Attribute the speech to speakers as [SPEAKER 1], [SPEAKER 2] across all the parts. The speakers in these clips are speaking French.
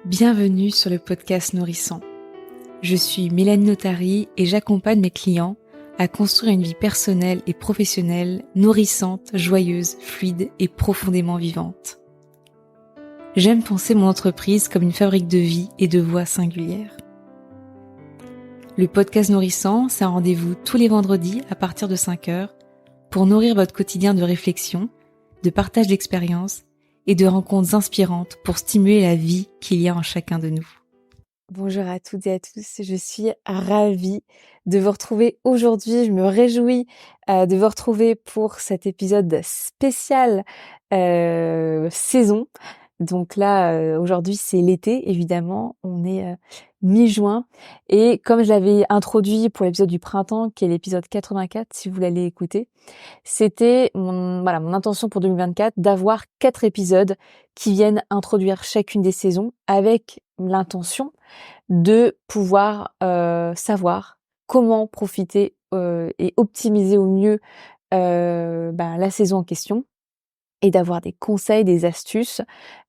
[SPEAKER 1] Bienvenue sur le podcast Nourrissant. Je suis Mélanie Notary et j'accompagne mes clients à construire une vie personnelle et professionnelle nourrissante, joyeuse, fluide et profondément vivante. J'aime penser mon entreprise comme une fabrique de vie et de voix singulières. Le podcast Nourrissant, c'est un rendez-vous tous les vendredis à partir de 5h pour nourrir votre quotidien de réflexion, de partage d'expériences et de rencontres inspirantes pour stimuler la vie qu'il y a en chacun de nous. Bonjour à toutes et à tous, je suis ravie de vous retrouver aujourd'hui. Je me réjouis de vous retrouver pour cet épisode spécial saison. Donc là, aujourd'hui, c'est l'été, évidemment. On est mi-juin. Et comme je l'avais introduit pour l'épisode du printemps, qui est l'épisode 84, si vous l'allez écouter, c'était mon intention pour 2024 d'avoir 4 épisodes qui viennent introduire chacune des saisons avec l'intention de pouvoir savoir comment profiter et optimiser au mieux la saison en question et d'avoir des conseils, des astuces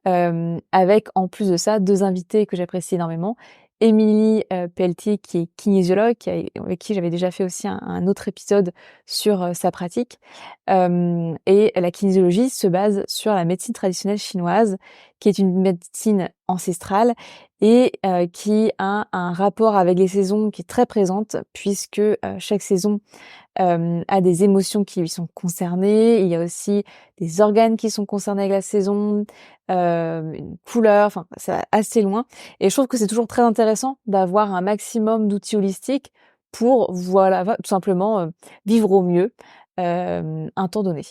[SPEAKER 1] avec en plus de ça 2 invités que j'apprécie énormément. Émilie Pelletier qui est kinésiologue, avec qui j'avais déjà fait aussi un autre épisode sur sa pratique. Et la kinésiologie se base sur la médecine traditionnelle chinoise, qui est une médecine ancestrale et qui a un rapport avec les saisons qui est très présente puisque chaque saison a des émotions qui lui sont concernées. Il y a aussi des organes qui sont concernés avec la saison, une couleur, enfin, ça va assez loin. Et je trouve que c'est toujours très intéressant d'avoir un maximum d'outils holistiques pour, tout simplement vivre au mieux un temps donné.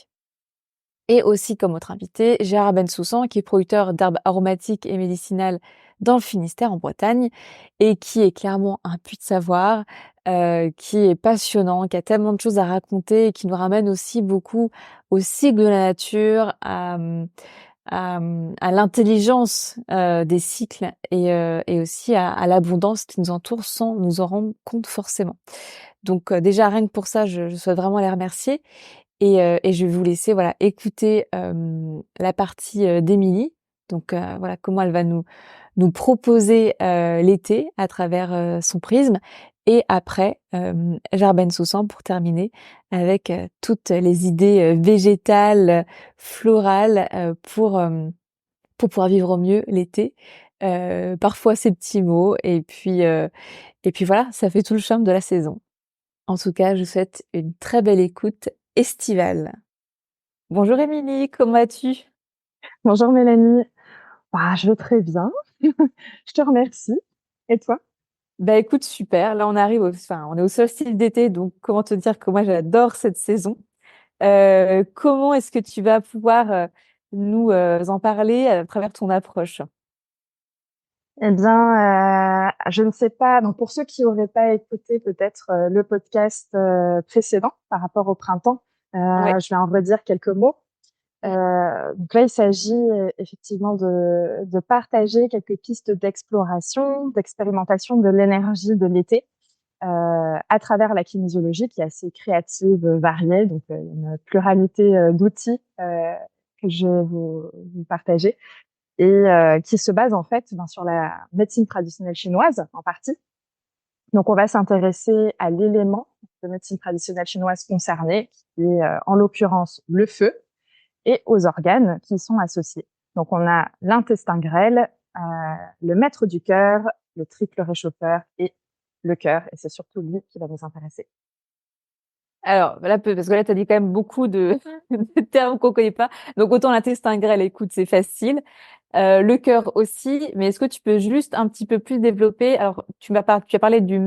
[SPEAKER 1] Et aussi comme autre invité, Gérard Bensoussan, qui est producteur d'herbes aromatiques et médicinales dans le Finistère, en Bretagne, et qui est clairement un puits de savoir, qui est passionnant, qui a tellement de choses à raconter et qui nous ramène aussi beaucoup au cycle de la nature, à l'intelligence des cycles et aussi à l'abondance qui nous entoure sans nous en rendre compte forcément. Donc déjà rien que pour ça, je souhaite vraiment les remercier. Et je vais vous laisser écouter la partie d'Émilie. Donc comment elle va nous proposer l'été à travers son prisme. Et après, Gérard Bensoussan pour terminer avec toutes les idées végétales, florales pour pouvoir vivre au mieux l'été. Parfois ces petits mots et puis voilà, ça fait tout le charme de la saison. En tout cas, je vous souhaite une très belle écoute estivale. Bonjour Émilie, comment vas-tu?
[SPEAKER 2] Bonjour Mélanie. Bah, je vais très bien. Je te remercie. Et toi?
[SPEAKER 1] Bah écoute, super. Là, on est au solstice d'été, donc comment te dire que moi j'adore cette saison. Comment est-ce que tu vas pouvoir nous en parler à travers ton approche?
[SPEAKER 2] Eh bien, je ne sais pas. Donc, pour ceux qui n'auraient pas écouté peut-être le podcast précédent par rapport au printemps,
[SPEAKER 1] Ouais.
[SPEAKER 2] je vais en redire quelques mots. Donc là, il s'agit effectivement de partager quelques pistes d'exploration, d'expérimentation de l'énergie de l'été à travers la kinésiologie qui est assez créative, variée, donc une pluralité d'outils que je vais vous partager et qui se base en fait sur la médecine traditionnelle chinoise en partie. Donc on va s'intéresser à l'élément de médecine traditionnelle chinoise concerné, qui est en l'occurrence le feu, et aux organes qui y sont associés. Donc on a l'intestin grêle, le maître du cœur, le triple réchauffeur et le cœur, et c'est surtout lui qui va nous intéresser.
[SPEAKER 1] Alors, là, parce que là, tu as dit quand même beaucoup de, de termes qu'on connaît pas. Donc, autant l'intestin grêle, écoute, c'est facile. Le cœur aussi. Mais est-ce que tu peux juste un petit peu plus développer? Alors, tu as parlé du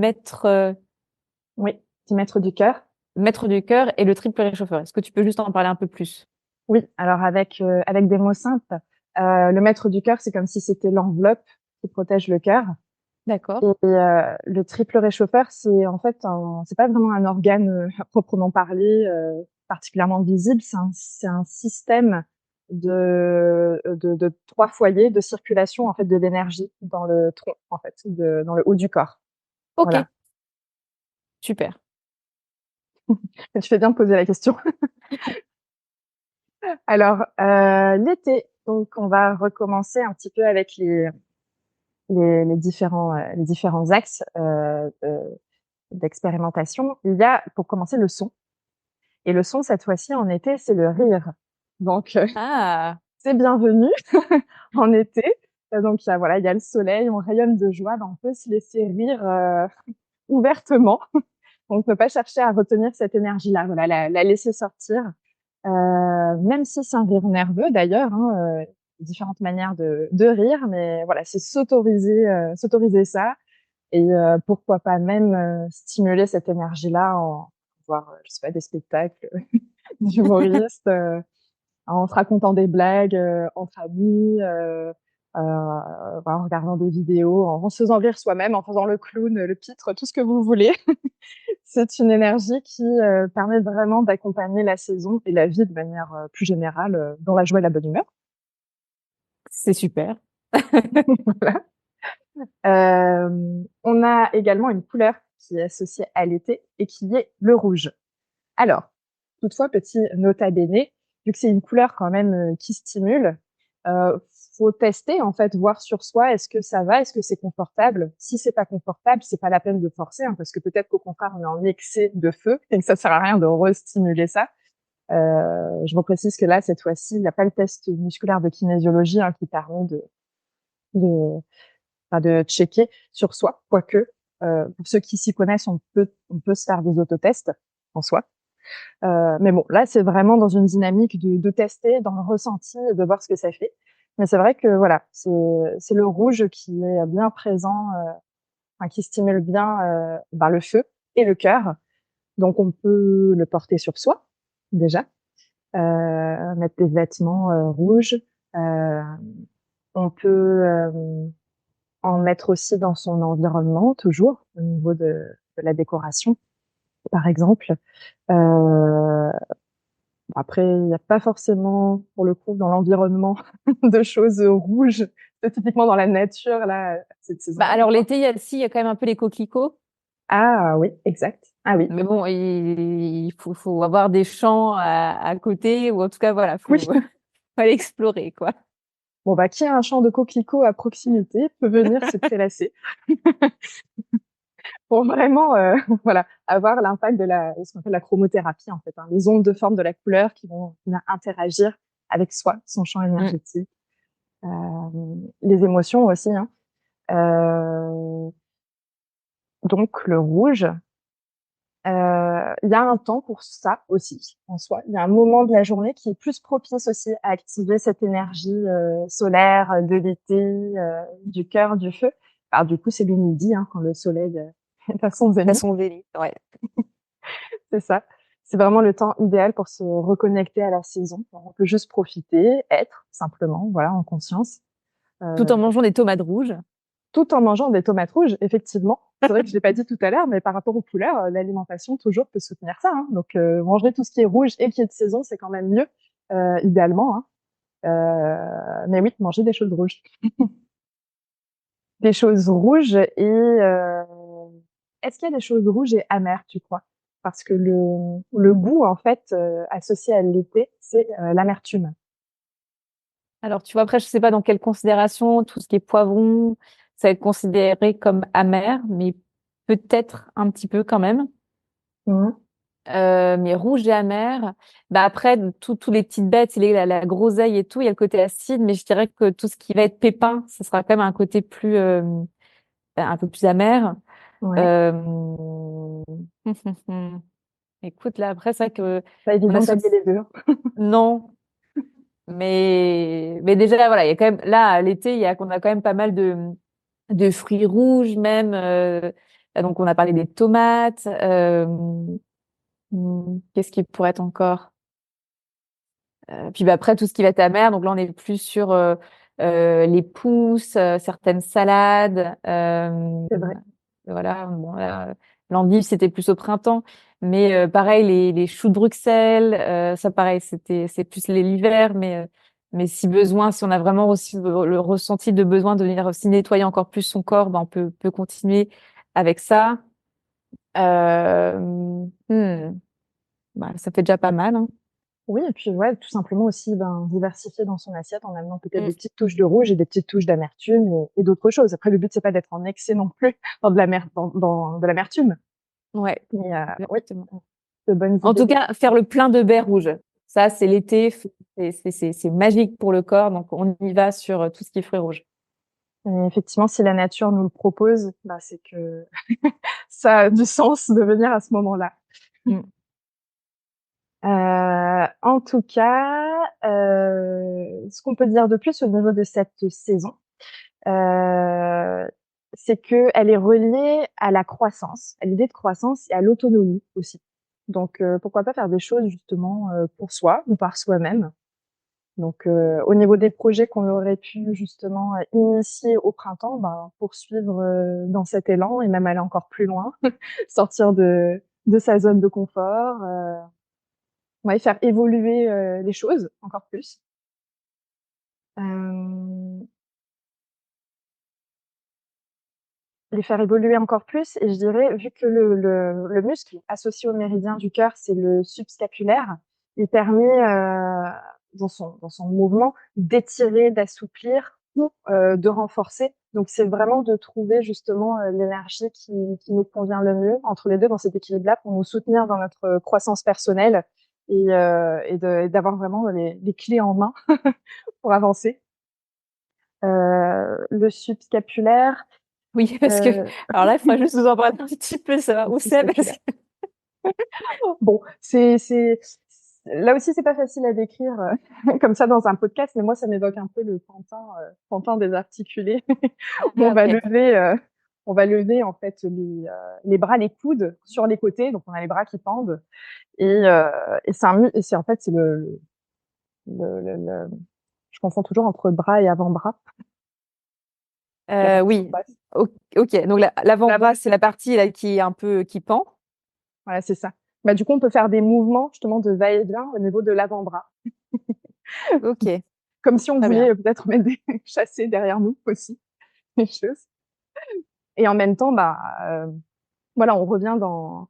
[SPEAKER 2] Oui, petit maître du cœur.
[SPEAKER 1] maître du cœur et le triple réchauffeur. Est-ce que tu peux juste en parler un peu plus?
[SPEAKER 2] Oui, alors avec des mots simples, le maître du cœur, c'est comme si c'était l'enveloppe qui protège le cœur.
[SPEAKER 1] D'accord.
[SPEAKER 2] Et le triple réchauffeur, c'est en fait c'est pas vraiment un organe à proprement parler, particulièrement visible. C'est un système de 3 foyers de circulation en fait de l'énergie dans le tronc en fait, dans le haut du corps.
[SPEAKER 1] Ok,
[SPEAKER 2] Voilà.
[SPEAKER 1] super.
[SPEAKER 2] Tu fais bien de poser la question. Alors l'été, donc on va recommencer un petit peu avec les différents axes d'expérimentation. Il y a, pour commencer, le son. Et le son, cette fois-ci, en été, c'est le rire. Donc,
[SPEAKER 1] Ah,
[SPEAKER 2] c'est bienvenu en été. Donc, voilà, il y a le soleil, on rayonne de joie, ben, on peut se laisser rire ouvertement. Donc, ne pas chercher à retenir cette énergie-là, voilà, la laisser sortir. Même si c'est un rire nerveux, d'ailleurs, hein, différentes manières de rire, mais voilà, c'est s'autoriser ça. Et pourquoi pas même stimuler cette énergie-là en voir, je sais pas, des spectacles d'humoristes, en se racontant des blagues entre amis, en regardant des vidéos, en se faisant rire soi-même, en faisant le clown, le pitre, tout ce que vous voulez. C'est une énergie qui permet vraiment d'accompagner la saison et la vie de manière plus générale dans la joie et la bonne humeur.
[SPEAKER 1] c'est super.
[SPEAKER 2] Voilà. On a également une couleur qui est associée à l'été et qui est le rouge. Alors, toutefois, petit nota bene, vu que c'est une couleur quand même qui stimule, faut tester en fait, voir sur soi, est-ce que ça va, est-ce que c'est confortable. Si c'est pas confortable, c'est pas la peine de forcer, hein, parce que peut-être qu'au contraire on est en excès de feu et que ça sert à rien de restimuler ça. Je reprécise que là, cette fois-ci, il n'y a pas le test musculaire de kinésiologie hein, qui permet de, enfin, de checker sur soi, quoique pour ceux qui s'y connaissent, on peut se faire des autotests en soi. Mais bon, là, c'est vraiment dans une dynamique de tester, dans le ressenti, de voir ce que ça fait. Mais c'est vrai que voilà, c'est le rouge qui est bien présent, enfin, qui stimule bien le feu et le cœur. Donc, on peut le porter sur soi déjà, mettre des vêtements rouges. Euh, on peut en mettre aussi dans son environnement, toujours au niveau de la décoration, par exemple. Euh, Après, il n'y a pas forcément, pour le coup, dans l'environnement, de choses rouges. C'est typiquement dans la nature, là, cette
[SPEAKER 1] Bah
[SPEAKER 2] saison-là.
[SPEAKER 1] alors l'été, il y a quand même un peu les coquelicots.
[SPEAKER 2] Ah oui, exact. Ah oui.
[SPEAKER 1] Mais bon, faut avoir des champs à côté, ou en tout cas, voilà,
[SPEAKER 2] Oui.
[SPEAKER 1] faut aller explorer, quoi.
[SPEAKER 2] Bon, bah, qui a un champ de coquelicots à proximité peut venir se prélasser pour vraiment, voilà, avoir l'impact de ce qu'on appelle la chromothérapie, en fait, hein, les ondes de forme de la couleur qui vont venir interagir avec soi, son champ
[SPEAKER 1] Mm.
[SPEAKER 2] énergétique, les émotions aussi, hein. Euh, donc, le rouge, il y a un temps pour ça aussi, en soi. Il y a un moment de la journée qui est plus propice aussi à activer cette énergie solaire de l'été, du cœur, du feu. Alors du coup, c'est le midi, hein, quand le soleil est à son zénith.
[SPEAKER 1] Façon zélite, ouais.
[SPEAKER 2] C'est ça. C'est vraiment le temps idéal pour se reconnecter à la saison. On peut juste profiter, être simplement, voilà, en conscience.
[SPEAKER 1] Tout
[SPEAKER 2] Euh,
[SPEAKER 1] en mangeant des tomates rouges.
[SPEAKER 2] Tout en mangeant des tomates rouges, effectivement. C'est vrai que je l'ai pas dit tout à l'heure, mais par rapport aux couleurs, l'alimentation toujours peut soutenir ça, hein. Donc manger tout ce qui est rouge et qui est de saison, c'est quand même mieux, idéalement, hein. Mais oui, manger des choses rouges. Des choses rouges et est-ce qu'il y a des choses rouges et amères, tu crois? Parce que le goût, en fait, associé à l'été, c'est l'amertume.
[SPEAKER 1] Alors, tu vois, après, je sais pas dans quelle considération, tout ce qui est poivron, ça va être considéré comme amer, mais peut-être un petit peu quand même.
[SPEAKER 2] Mhm.
[SPEAKER 1] Mais rouge et amer. Bah après, tous les petites bêtes, la groseille et tout, il y a le côté acide, mais je dirais que tout ce qui va être pépin, ça sera quand même un côté plus, un peu plus amer.
[SPEAKER 2] Ouais.
[SPEAKER 1] Euh... Écoute, là, après, c'est vrai que
[SPEAKER 2] Pas
[SPEAKER 1] on
[SPEAKER 2] évident d'allier
[SPEAKER 1] associe...
[SPEAKER 2] les deux.
[SPEAKER 1] Non, mais déjà, voilà, il y a quand même, là, l'été, on a quand même pas mal de fruits rouges, même. Donc, on a parlé des tomates. Qu'est-ce qui pourrait être encore? Puis bah, après, tout ce qui va être amer, donc là, on est plus sur les pousses, certaines salades.
[SPEAKER 2] C'est vrai.
[SPEAKER 1] Voilà, bon, là, l'endive, c'était plus au printemps. Mais pareil, les choux de Bruxelles, ça pareil, c'est plus l'hiver. Mais si besoin, si on a vraiment aussi le ressenti de besoin de venir aussi nettoyer encore plus son corps, ben, on peut continuer avec ça. Bah, ça fait déjà pas mal, hein.
[SPEAKER 2] Oui et puis, ouais, tout simplement aussi, diversifier dans son assiette en amenant peut-être
[SPEAKER 1] Mmh.
[SPEAKER 2] des petites touches de rouge et des petites touches d'amertume et d'autres choses. Après le but, c'est pas d'être en excès non plus dans de l'amertume.
[SPEAKER 1] Ouais,
[SPEAKER 2] Mais, oui,
[SPEAKER 1] exactement.
[SPEAKER 2] de bonnes
[SPEAKER 1] En tout
[SPEAKER 2] idées.
[SPEAKER 1] cas, faire le plein de baies rouges. Ça, c'est l'été, c'est magique pour le corps, donc on y va sur tout ce qui est fruits rouges.
[SPEAKER 2] Et effectivement, si la nature nous le propose, c'est que ça a du sens de venir à ce moment-là.
[SPEAKER 1] Mmh.
[SPEAKER 2] En tout cas, ce qu'on peut dire de plus au niveau de cette saison, heu, c'est qu'elle est reliée à la croissance, à l'idée de croissance et à l'autonomie aussi. Donc, pourquoi pas faire des choses justement, pour soi ou par soi-même. Donc, au niveau des projets qu'on aurait pu justement, initier au printemps, poursuivre, dans cet élan et même aller encore plus loin, sortir de sa zone de confort, ouais, faire évoluer, les choses encore plus. Hem, les faire évoluer encore plus et je dirais, vu que le muscle associé au méridien du cœur, c'est le subscapulaire, il permet, dans son mouvement, d'étirer, d'assouplir ou, de renforcer. Donc c'est vraiment de trouver justement, l'énergie qui nous convient le mieux entre les 2 dans cet équilibre-là pour nous soutenir dans notre, croissance personnelle et d'avoir vraiment les clés en main pour avancer. Le subscapulaire,
[SPEAKER 1] Oui, parce que
[SPEAKER 2] heu,
[SPEAKER 1] alors là, il faudrait juste nous en parler un petit peu, savoir
[SPEAKER 2] le
[SPEAKER 1] où c'est parce
[SPEAKER 2] subscapulaire.
[SPEAKER 1] que
[SPEAKER 2] Bon, c'est là aussi, c'est pas facile à décrire, comme ça dans un podcast, mais moi, ça m'évoque un peu le pantin désarticulé. Où
[SPEAKER 1] ah OK.
[SPEAKER 2] on va lever en fait les bras, les coudes sur les côtés, donc on a les bras qui pendent et c'est un mu et c'est en fait, c'est le je confonds toujours entre bras et avant-bras, la partie
[SPEAKER 1] Oui.
[SPEAKER 2] basse.
[SPEAKER 1] OK, donc l'avant-bras, c'est la partie là qui est un peu qui pend?
[SPEAKER 2] Voilà, c'est ça. Du coup, on peut faire des mouvements justement de va-et-vient au niveau de l'avant-bras,
[SPEAKER 1] OK,
[SPEAKER 2] comme si on
[SPEAKER 1] très bien.
[SPEAKER 2] voulait peut-être mettre des chassés derrière nous aussi, les choses. Et en même temps, voilà, on revient dans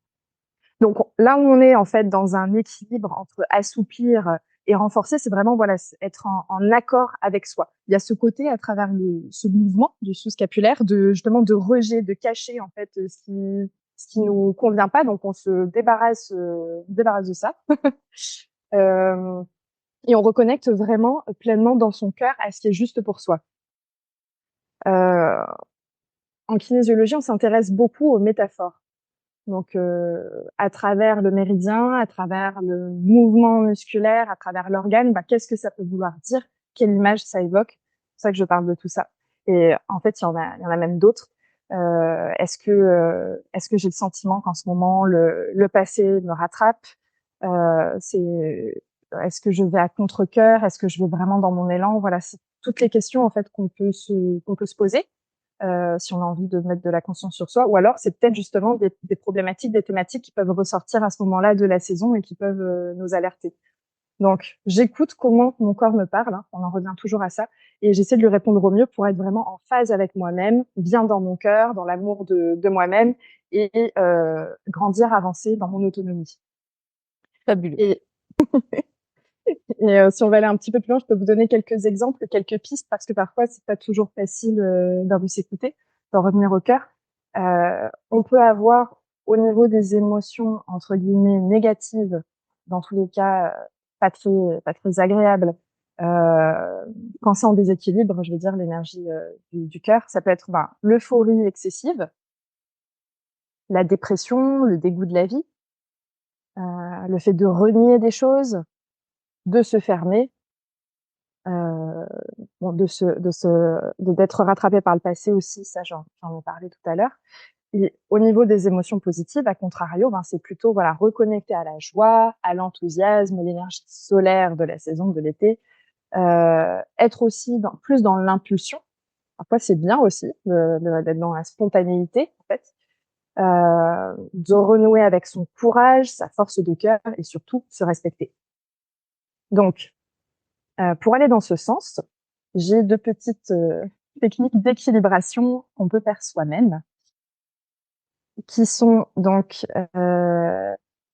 [SPEAKER 2] donc là où on est en fait dans un équilibre entre assouplir et renforcer, c'est vraiment voilà, être en accord avec soi. Il y a ce côté à travers ce mouvement du sous-scapulaire de justement de rejet, de cacher en fait ce qui nous convient pas, donc on se débarrasse de ça. Euh, et on reconnecte vraiment pleinement dans son cœur à ce qui est juste pour soi. Euh, En kinésiologie, on s'intéresse beaucoup aux métaphores. Donc, à travers le méridien, à travers le mouvement musculaire, à travers l'organe, qu'est-ce que ça peut vouloir dire? Quelle image ça évoque? C'est pour ça que je parle de tout ça. Et en fait, il y en a même d'autres. Est-ce que j'ai le sentiment qu'en ce moment le passé me rattrape? Est-ce que je vais à contre-cœur? Est-ce que je vais vraiment dans mon élan? Voilà, c'est toutes les questions en fait qu'on peut se poser si on a envie de mettre de la conscience sur soi, ou alors c'est peut-être justement des problématiques, des thématiques qui peuvent ressortir à ce moment-là de la saison et qui peuvent nous alerter. Donc, j'écoute comment mon corps me parle, hein, on en revient toujours à ça, et j'essaie de lui répondre au mieux pour être vraiment en phase avec moi-même, bien dans mon cœur, dans l'amour de moi-même, et grandir, avancer dans mon autonomie.
[SPEAKER 1] Fabuleux.
[SPEAKER 2] Et, si on va aller un petit peu plus loin, je peux vous donner quelques exemples, quelques pistes, parce que parfois, c'est pas toujours facile d'en s'écouter, d'en revenir au cœur. On peut avoir, au niveau des émotions, entre guillemets, négatives, dans tous les cas, pas très agréables, quand c'est en déséquilibre, je veux dire l'énergie du cœur, ça peut être l'euphorie excessive, la dépression, le dégoût de la vie, le fait de renier des choses, de se fermer, euh, bon, d'être rattrapé par le passé aussi, ça j'en ai parlé tout à l'heure. Et au niveau des émotions positives, à contrario, c'est plutôt voilà reconnecter à la joie, à l'enthousiasme, l'énergie solaire de la saison de l'été, être aussi plus dans l'impulsion. Parfois, c'est bien aussi d'être dans la spontanéité, en fait, de renouer avec son courage, sa force de cœur et surtout se respecter. Donc, pour aller dans ce sens, j'ai 2 petites techniques d'équilibration qu'on peut faire soi-même, qui sont donc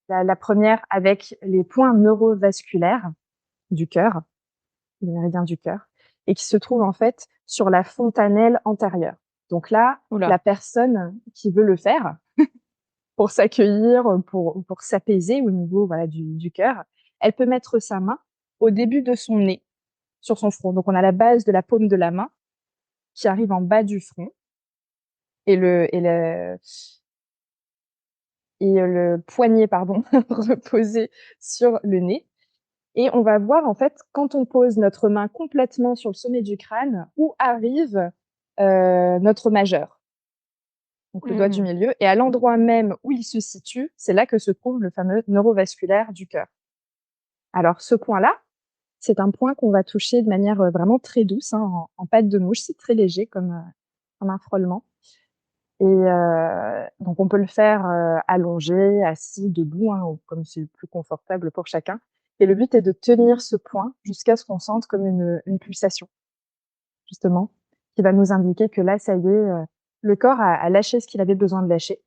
[SPEAKER 2] La première avec les points neurovasculaires du cœur, les méridiens du cœur, et qui se trouvent en fait sur la fontanelle antérieure. Donc là,
[SPEAKER 1] Oula.
[SPEAKER 2] la personne qui veut le faire pour s'accueillir, pour s'apaiser au niveau voilà du cœur, elle peut mettre sa main au début de son nez, sur son front. Donc on a la base de la paume de la main qui arrive en bas du front et le poignet pardon reposé sur le nez. Et on va voir en fait quand on pose notre main complètement sur le sommet du crâne où arrive notre majeur, donc le doigt du milieu, et à l'endroit même où il se situe, c'est là que se trouve le fameux neurovasculaire du cœur. Alors ce point-là, c'est un point qu'on va toucher de manière vraiment très douce, hein, en patte de mouche, c'est très léger comme un frôlement. Et donc on peut le faire allongé, assis, debout, hein, ou comme c'est le plus confortable pour chacun. Et le but est de tenir ce point jusqu'à ce qu'on sente comme une pulsation, justement, qui va nous indiquer que là, ça y est, le corps a lâché ce qu'il avait besoin de lâcher.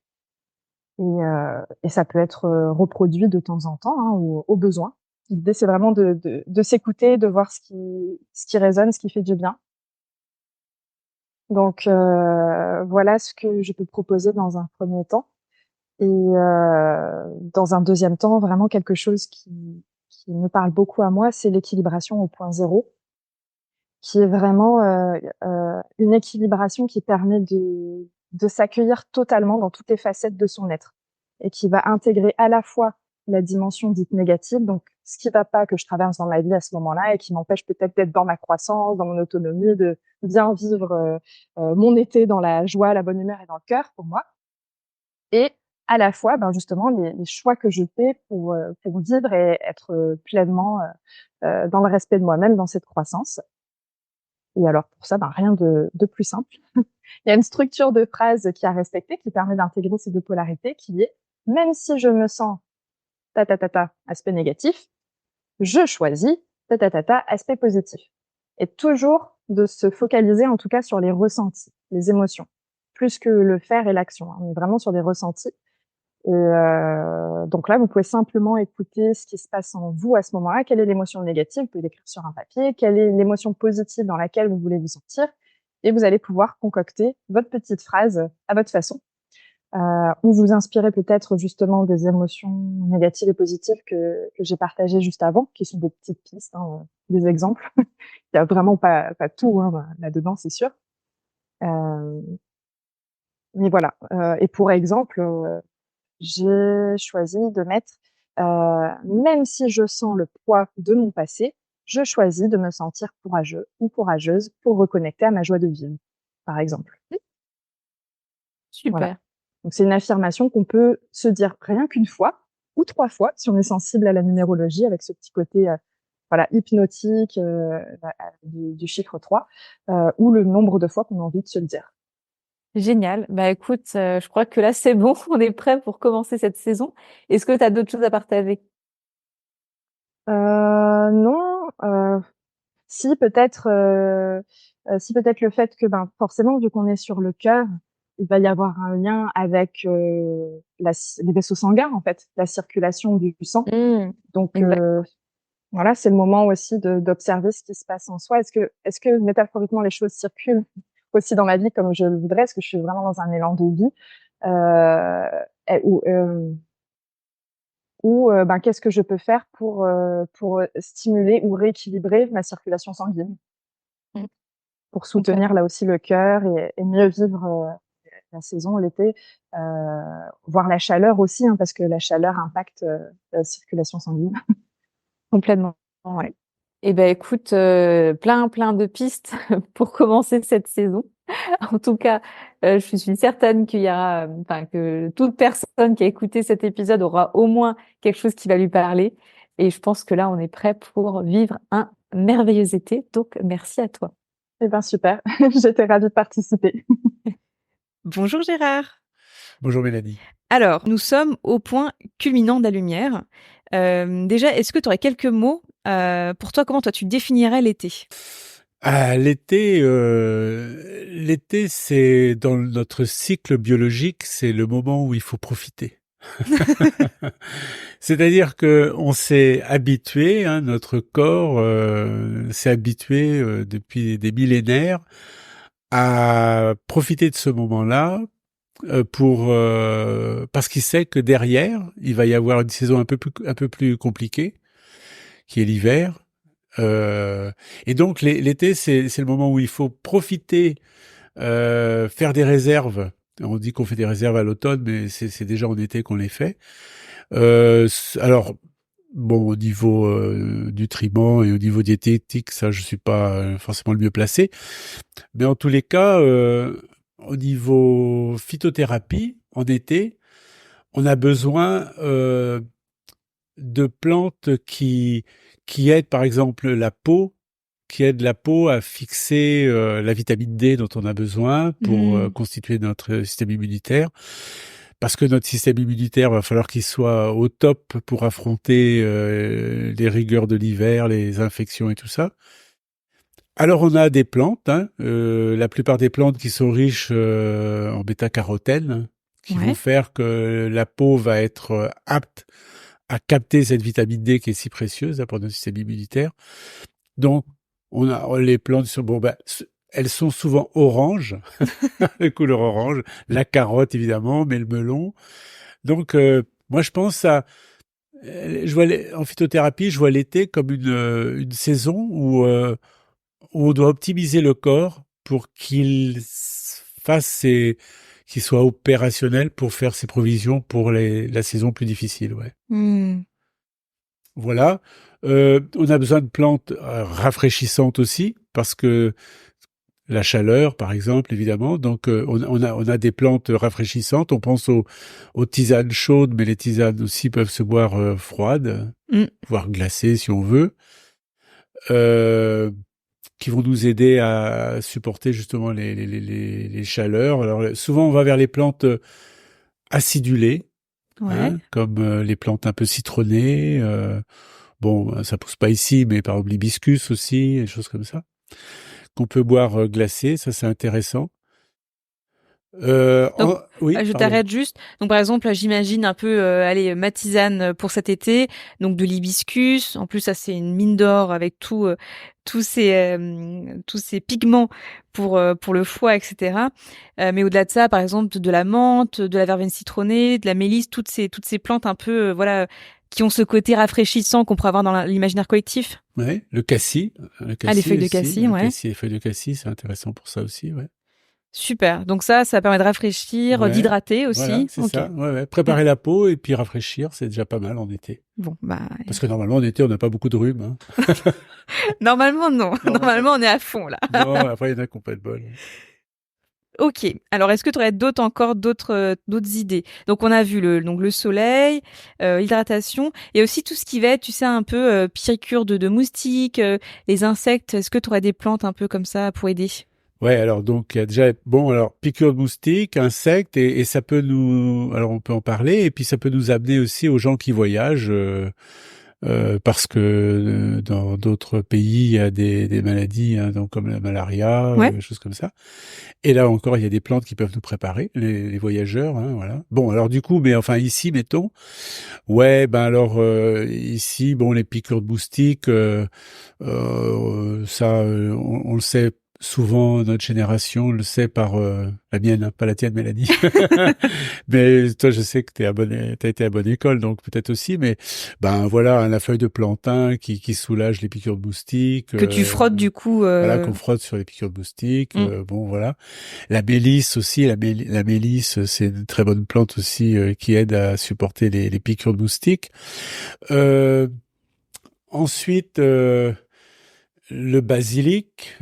[SPEAKER 2] Et ça peut être reproduit de temps en temps, hein, au besoin. L'idée, c'est vraiment de s'écouter, de voir ce qui résonne, ce qui fait du bien. Donc voilà ce que je peux proposer dans un premier temps. Et dans un deuxième temps, vraiment quelque chose qui me parle beaucoup à moi, c'est l'équilibration au point zéro, qui est vraiment une équilibration qui permet de s'accueillir totalement dans toutes les facettes de son être et qui va intégrer à la fois la dimension dite négative, donc ce qui va pas que je traverse dans ma vie à ce moment-là et qui m'empêche peut-être d'être dans ma croissance, dans mon autonomie, de bien vivre mon été dans la joie, la bonne humeur et dans le cœur pour moi. Et à la fois, ben justement, les choix que je fais pour vivre et être pleinement dans le respect de moi-même, dans cette croissance. Et alors pour ça, ben rien de plus simple. Il y a une structure de phrase qui est à respecter, qui permet d'intégrer ces deux polarités, qui est même si je me sens aspect négatif, je choisis aspect positif. Et toujours de se focaliser en tout cas sur les ressentis, les émotions, plus que le faire et l'action. On est vraiment sur des ressentis. Et donc là, vous pouvez simplement écouter ce qui se passe en vous à ce moment-là. Quelle est l'émotion négative? Vous pouvez l'écrire sur un papier. Quelle est l'émotion positive dans laquelle vous voulez vous sentir? Et vous allez pouvoir concocter votre petite phrase à votre façon, ou vous inspirer peut-être justement des émotions négatives et positives que j'ai partagées juste avant, qui sont des petites pistes, hein, des exemples. Il y a vraiment pas tout hein, là-dedans, c'est sûr. Mais voilà. Et pour exemple, j'ai choisi de mettre, même si je sens le poids de mon passé, je choisis de me sentir courageux ou courageuse pour reconnecter à ma joie de vivre, par exemple. Voilà.
[SPEAKER 1] Super.
[SPEAKER 2] Donc c'est une affirmation qu'on peut se dire rien qu'une fois ou 3 fois si on est sensible à la numérologie avec ce petit côté, voilà, hypnotique, du chiffre 3, ou le nombre de fois qu'on a envie de se le dire.
[SPEAKER 1] Génial. Bah écoute, je crois que là c'est bon, on est prêt pour commencer cette saison. Est-ce que tu as d'autres choses à partager?
[SPEAKER 2] Non, si peut-être le fait que, ben, forcément vu qu'on est sur le cœur, il va y avoir un lien avec, les vaisseaux sanguins en fait, la circulation du sang.
[SPEAKER 1] Mmh.
[SPEAKER 2] Donc
[SPEAKER 1] Exact.
[SPEAKER 2] voilà, c'est le moment aussi d'observer ce qui se passe en soi. Est-ce que métaphoriquement les choses circulent aussi dans ma vie comme je le voudrais? Est-ce que je suis vraiment dans un élan de vie? Et ben, qu'est-ce que je peux faire pour stimuler ou rééquilibrer ma circulation sanguine?
[SPEAKER 1] Mmh.
[SPEAKER 2] Pour soutenir
[SPEAKER 1] Complètement.
[SPEAKER 2] là aussi le cœur et mieux vivre, la saison, l'été, voire la chaleur aussi, hein, parce que la chaleur impacte, la circulation sanguine.
[SPEAKER 1] Complètement, ouais. Et ben écoute, plein de pistes pour commencer cette saison. En tout cas, je suis certaine qu'il y aura, enfin que toute personne qui a écouté cet épisode aura au moins quelque chose qui va lui parler. Et je pense que là, on est prêt pour vivre un merveilleux été. Donc, merci à toi.
[SPEAKER 2] Eh ben, super, j'étais ravie de participer.
[SPEAKER 1] Bonjour Gérard.
[SPEAKER 3] Bonjour Mélanie.
[SPEAKER 1] Alors, nous sommes au point culminant de la lumière. Déjà, est-ce que tu aurais quelques mots pour toi? Comment toi tu définirais l'été?
[SPEAKER 3] Ah, l'été, c'est dans notre cycle biologique, c'est le moment où il faut profiter. C'est-à-dire que on s'est habitué, hein, notre corps s'est habitué depuis des millénaires à profiter de ce moment-là parce qu'il sait que derrière, il va y avoir une saison un peu plus compliquée, qui est l'hiver. Et donc l'été, c'est le moment où il faut profiter, faire des réserves. On dit qu'on fait des réserves à l'automne, mais c'est déjà en été qu'on les fait. Alors, bon, au niveau nutriments et au niveau diététique, ça, je suis pas forcément le mieux placé. Mais en tous les cas, au niveau phytothérapie, en été, on a besoin de plantes qui aident, par exemple, la peau, qui aident la peau à fixer la vitamine D dont on a besoin pour constituer notre système immunitaire. Parce que notre système immunitaire va falloir qu'il soit au top pour affronter les rigueurs de l'hiver, les infections et tout ça. Alors on a des plantes, hein, la plupart des plantes qui sont riches en bêta-carotène, hein, qui vont faire que la peau va être apte à capter cette vitamine D qui est si précieuse pour notre système immunitaire. Donc on a les plantes sont elles sont souvent oranges, de couleur orange, la carotte évidemment, mais le melon. Donc moi je pense en phytothérapie, je vois l'été comme une saison où on doit optimiser le corps pour qu'il qu'il soit opérationnel pour faire ses provisions pour la saison plus difficile, ouais. Voilà. On a besoin de plantes rafraîchissantes aussi, parce que la chaleur, par exemple, évidemment. Donc, on a des plantes rafraîchissantes. On pense aux tisanes chaudes, mais les tisanes aussi peuvent se boire froides, voire glacées si on veut. Qui vont nous aider à supporter justement les chaleurs. Alors souvent on va vers les plantes acidulées, hein, comme les plantes un peu citronnées. Bon, ça pousse pas ici, mais par exemple l'hibiscus aussi, des choses comme ça, qu'on peut boire glacées. Ça c'est intéressant.
[SPEAKER 1] Donc,
[SPEAKER 3] oui,
[SPEAKER 1] je t'arrête juste. Donc, par exemple, j'imagine un peu, ma tisane pour cet été. Donc, de l'hibiscus. En plus, ça, c'est une mine d'or avec tous ces pigments pour le foie, etc. Mais au-delà de ça, par exemple, de la menthe, de la verveine citronnée, de la mélisse, toutes ces plantes un peu, voilà, qui ont ce côté rafraîchissant qu'on pourrait avoir dans l'imaginaire collectif.
[SPEAKER 3] Ouais, le cassis.
[SPEAKER 1] Les feuilles de cassis, ouais.
[SPEAKER 3] Les feuilles de cassis, c'est intéressant pour ça aussi, ouais.
[SPEAKER 1] Super. Donc ça permet de rafraîchir, d'hydrater aussi.
[SPEAKER 3] Voilà, c'est ça. Ouais. Préparer la peau et puis rafraîchir, c'est déjà pas mal en été.
[SPEAKER 1] Bon,
[SPEAKER 3] parce que normalement en été, on n'a pas beaucoup de rhume. Hein.
[SPEAKER 1] Normalement, non. Normalement, on est à fond là.
[SPEAKER 3] Non, après il y en a qui n'ont pas de bol.
[SPEAKER 1] Ok. Alors, est-ce que tu aurais d'autres idées? Donc, on a vu le soleil, l'hydratation, et aussi tout ce qui va être, tu sais, un peu piqûre de moustiques, les insectes. Est-ce que tu aurais des plantes un peu comme ça pour aider?
[SPEAKER 3] Ouais, alors donc il y a déjà piqûre de moustique, insectes et ça peut on peut en parler et puis ça peut nous amener aussi aux gens qui voyagent parce que dans d'autres pays il y a des maladies hein, donc comme la malaria, des choses comme ça. Et là encore il y a des plantes qui peuvent nous préparer les voyageurs, hein, voilà. Bon alors du coup mais enfin ici mettons ici les piqûres de moustiques on le sait. Souvent, notre génération le sait par la mienne, hein, pas la tienne, Mélanie. Mais toi, je sais que t'as été à bonne école, donc peut-être aussi. Mais la feuille de plantain qui soulage les piqûres de moustiques.
[SPEAKER 1] Que tu frottes du coup.
[SPEAKER 3] Voilà, qu'on frotte sur les piqûres de moustiques. Voilà. La mélisse aussi. La mélisse, c'est une très bonne plante aussi qui aide à supporter les piqûres de moustiques. Ensuite. Le basilic,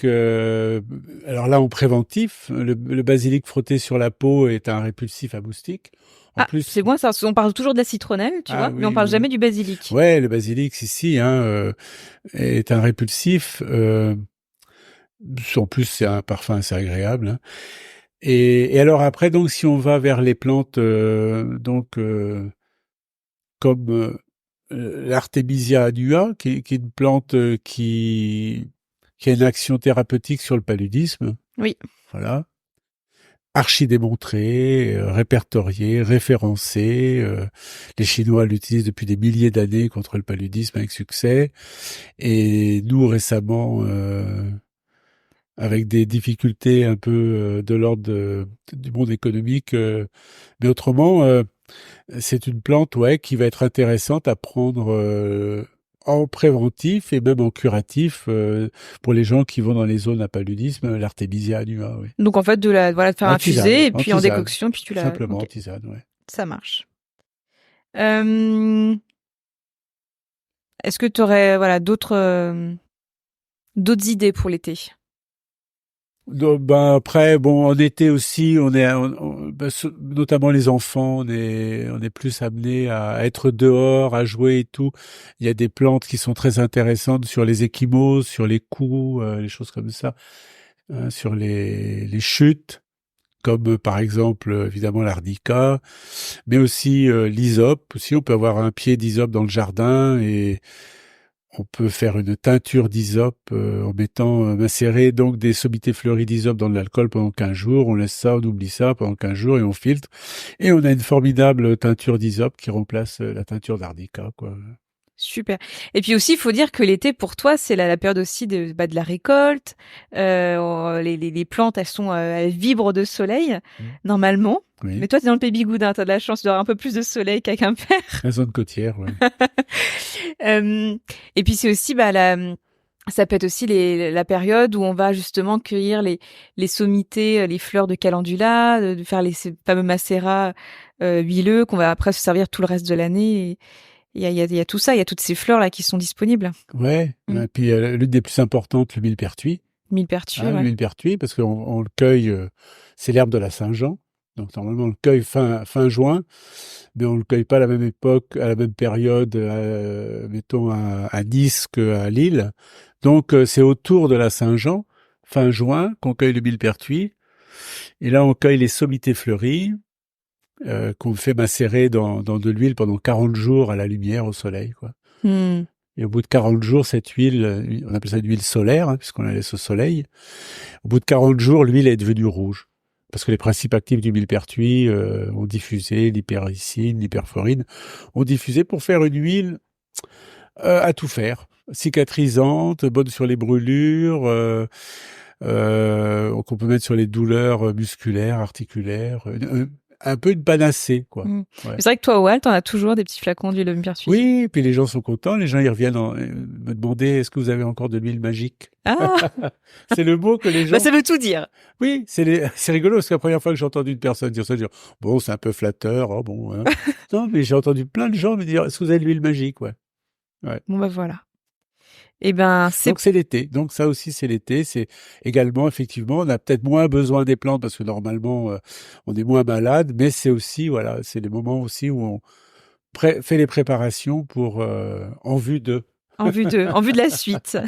[SPEAKER 3] alors là en préventif, le basilic frotté sur la peau est un répulsif à moustiques. En plus,
[SPEAKER 1] c'est bon ça. On parle toujours de la citronnelle, tu vois, mais on parle jamais du basilic.
[SPEAKER 3] Ouais, le basilic, ici, est un répulsif. En plus, c'est un parfum assez agréable. Hein. Et alors après, donc, si on va vers les plantes, comme l'Artemisia annua, qui est une plante qui a une action thérapeutique sur le paludisme.
[SPEAKER 1] Oui.
[SPEAKER 3] Voilà. archi-démontré, répertorié, référencé. Les Chinois l'utilisent depuis des milliers d'années contre le paludisme avec succès. Et nous, récemment, avec des difficultés un peu de l'ordre du monde économique. Mais autrement, c'est une plante qui va être intéressante à prendre en préventif et même en curatif pour les gens qui vont dans les zones à paludisme, l'Artemisia annua. Oui.
[SPEAKER 1] Donc en fait, de faire infuser et puis en décoction, puis tu la...
[SPEAKER 3] Simplement en tisane, ouais.
[SPEAKER 1] Ça marche. Est-ce que tu aurais d'autres idées pour l'été?
[SPEAKER 3] Donc, après, en été aussi, notamment les enfants, on est plus amenés à être dehors, à jouer et tout. Il y a des plantes qui sont très intéressantes sur les ecchymoses, sur les coups, les choses comme ça, sur les chutes, comme par exemple évidemment l'arnica, mais aussi l'hysope. Aussi, on peut avoir un pied d'hysope dans le jardin et on peut faire une teinture d'hysope en mettant macérer donc des sommités fleuries d'hysope dans de l'alcool pendant 15 jours. On laisse ça, on oublie ça pendant 15 jours et on filtre. Et on a une formidable teinture d'hysope qui remplace la teinture d'arnica, quoi.
[SPEAKER 1] Super. Et puis aussi, il faut dire que l'été, pour toi, c'est la période aussi de la récolte. Les plantes, elles vibrent de soleil, normalement.
[SPEAKER 3] Oui.
[SPEAKER 1] Mais toi, t'es dans le Pays Bigoudin, t'as de la chance d'avoir un peu plus de soleil qu'à Quimper.
[SPEAKER 3] La zone côtière, oui.
[SPEAKER 1] Et puis c'est aussi, ça peut être aussi la période où on va justement cueillir les sommités, les fleurs de calendula, de faire ces fameux macérats huileux qu'on va après se servir tout le reste de l'année. Et il y a tout ça, il y a toutes ces fleurs là qui sont disponibles.
[SPEAKER 3] Ouais. Et puis l'une des plus importantes, le millepertuis.
[SPEAKER 1] Millepertuis,
[SPEAKER 3] Le millepertuis, parce qu'on le cueille, c'est l'herbe de la Saint-Jean. Donc normalement on le cueille fin juin, mais on le cueille pas à la même époque, à la même période, mettons à Nice qu'à Lille. Donc c'est autour de la Saint-Jean, fin juin, qu'on cueille le millepertuis. Et là on cueille les sommités fleuries, qu'on fait macérer dans de l'huile pendant 40 jours à la lumière, au soleil, quoi. Et au bout de 40 jours, cette huile, on appelle ça une huile solaire, puisqu'on la laisse au soleil. Au bout de 40 jours, l'huile est devenue rouge. Parce que les principes actifs du millepertuis ont diffusé, l'hypericine, l'hyperforine, ont diffusé pour faire une huile à tout faire. Cicatrisante, bonne sur les brûlures, qu'on peut mettre sur les douleurs musculaires, articulaires, un peu une panacée, quoi. Ouais.
[SPEAKER 1] C'est vrai que toi, Walt, t'en as toujours des petits flacons d'huile de millepertuis.
[SPEAKER 3] Oui, et puis les gens sont contents, les gens ils reviennent me demander est-ce que vous avez encore de l'huile magique.
[SPEAKER 1] Ah
[SPEAKER 3] c'est le mot que les gens...
[SPEAKER 1] ça veut tout dire.
[SPEAKER 3] Oui, c'est rigolo, parce que la première fois que j'ai entendu une personne dire ça, bon, c'est un peu flatteur, oh bon. Hein. Non, mais j'ai entendu plein de gens me dire est-ce que vous avez de l'huile magique, ouais.
[SPEAKER 1] Bon, voilà.
[SPEAKER 3] Donc c'est l'été. Donc ça aussi c'est l'été. C'est également effectivement on a peut-être moins besoin des plantes parce que normalement on est moins malade, mais c'est aussi c'est les moments aussi où on fait les préparations pour en vue de
[SPEAKER 1] la suite.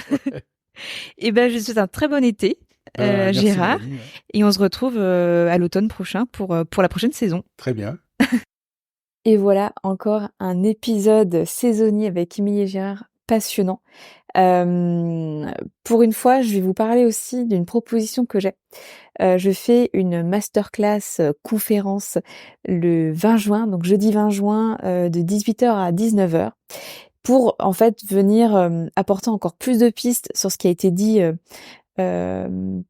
[SPEAKER 1] Et je te souhaite un très bon été, Gérard,
[SPEAKER 3] Mélanie,
[SPEAKER 1] et on se retrouve à l'automne prochain pour la prochaine saison.
[SPEAKER 3] Très bien.
[SPEAKER 1] Et voilà encore un épisode saisonnier avec Émilie et Gérard passionnant. Pour une fois, je vais vous parler aussi d'une proposition que j'ai. Je fais une masterclass conférence le 20 juin, donc jeudi 20 juin, de 18h à 19h, pour en fait venir apporter encore plus de pistes sur ce qui a été dit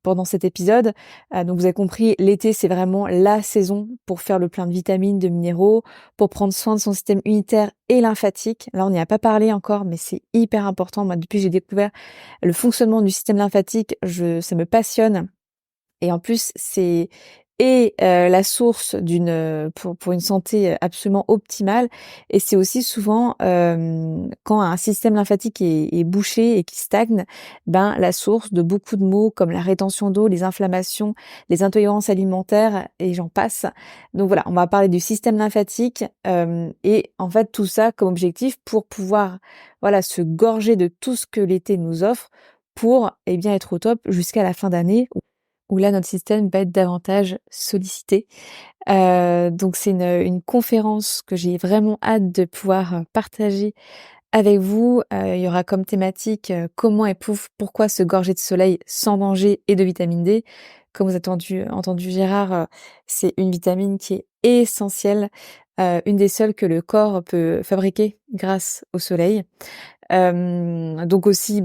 [SPEAKER 1] pendant cet épisode. Donc vous avez compris, l'été c'est vraiment la saison pour faire le plein de vitamines, de minéraux, pour prendre soin de son système immunitaire et lymphatique. Là on n'y a pas parlé encore, mais c'est hyper important. Moi depuis que j'ai découvert le fonctionnement du système lymphatique, ça me passionne. Et en plus c'est la source pour une santé absolument optimale. Et c'est aussi souvent quand un système lymphatique est bouché et qui stagne, la source de beaucoup de maux comme la rétention d'eau, les inflammations, les intolérances alimentaires et j'en passe. Donc voilà, on va parler du système lymphatique et en fait tout ça comme objectif pour pouvoir se gorger de tout ce que l'été nous offre pour être au top jusqu'à la fin d'année où là notre système va être davantage sollicité. Donc c'est une conférence que j'ai vraiment hâte de pouvoir partager Avec vous, il y aura comme thématique comment et pourquoi se gorger de soleil sans danger et de vitamine D. Comme vous avez entendu Gérard, c'est une vitamine qui est essentielle, une des seules que le corps peut fabriquer grâce au soleil. Donc aussi,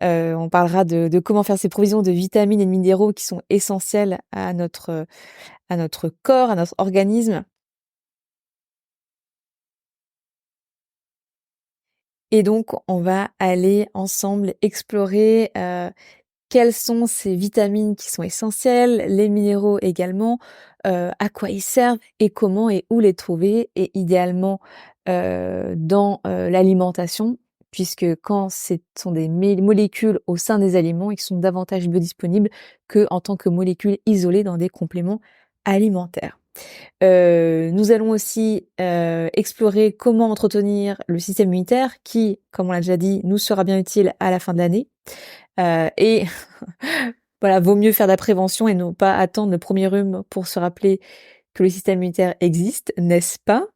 [SPEAKER 1] on parlera de comment faire ces provisions de vitamines et de minéraux qui sont essentiels à notre corps, à notre organisme. Et donc, on va aller ensemble explorer quelles sont ces vitamines qui sont essentielles, les minéraux également, à quoi ils servent et comment et où les trouver et idéalement dans l'alimentation, puisque quand ce sont des molécules au sein des aliments, ils sont davantage biodisponibles que en tant que molécules isolées dans des compléments alimentaires. Nous allons aussi explorer comment entretenir le système immunitaire qui, comme on l'a déjà dit, nous sera bien utile à la fin de l'année. Et voilà, vaut mieux faire de la prévention et non pas attendre le premier rhume pour se rappeler que le système immunitaire existe, n'est-ce pas?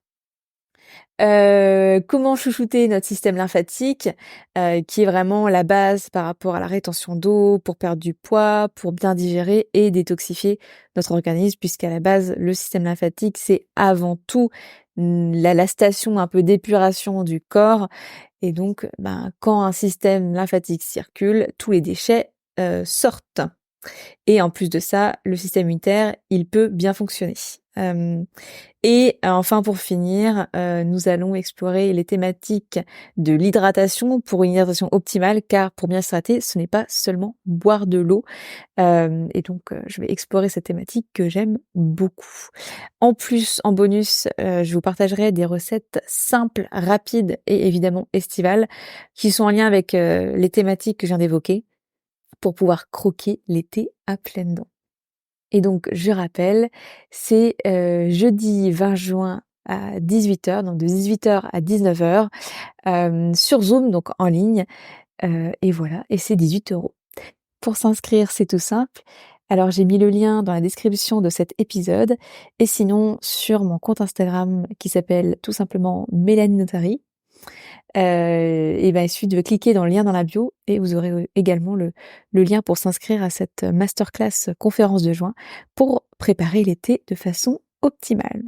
[SPEAKER 1] Comment chouchouter notre système lymphatique, qui est vraiment la base par rapport à la rétention d'eau, pour perdre du poids, pour bien digérer et détoxifier notre organisme, puisqu'à la base, le système lymphatique, c'est avant tout la station un peu d'épuration du corps. Et donc, quand un système lymphatique circule, tous les déchets sortent. Et en plus de ça, le système immunitaire, il peut bien fonctionner. Et enfin, pour finir, nous allons explorer les thématiques de l'hydratation pour une hydratation optimale, car pour bien s'hydrater, ce n'est pas seulement boire de l'eau. Et donc, je vais explorer cette thématique que j'aime beaucoup. En plus, en bonus, je vous partagerai des recettes simples, rapides et évidemment estivales, qui sont en lien avec les thématiques que je viens d'évoquer, pour pouvoir croquer l'été à pleines dents. Et donc, je rappelle, c'est jeudi 20 juin à 18h, donc de 18h à 19h, sur Zoom, donc en ligne. Et voilà, et c'est 18 €. Pour s'inscrire, c'est tout simple. Alors, j'ai mis le lien dans la description de cet épisode, et sinon, sur mon compte Instagram qui s'appelle tout simplement Mélanie Notary. Il suffit de cliquer dans le lien dans la bio et vous aurez également le lien pour s'inscrire à cette masterclass conférence de juin pour préparer l'été de façon optimale.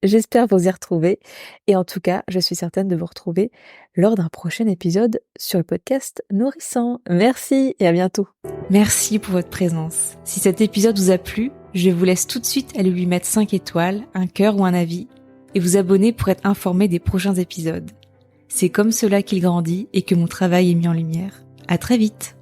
[SPEAKER 1] J'espère vous y retrouver et en tout cas, je suis certaine de vous retrouver lors d'un prochain épisode sur le podcast Nourrissant. Merci et à bientôt. Merci pour votre présence. Si cet épisode vous a plu, je vous laisse tout de suite aller lui mettre 5 étoiles, un cœur ou un avis et vous abonner pour être informé des prochains épisodes. C'est comme cela qu'il grandit et que mon travail est mis en lumière. À très vite!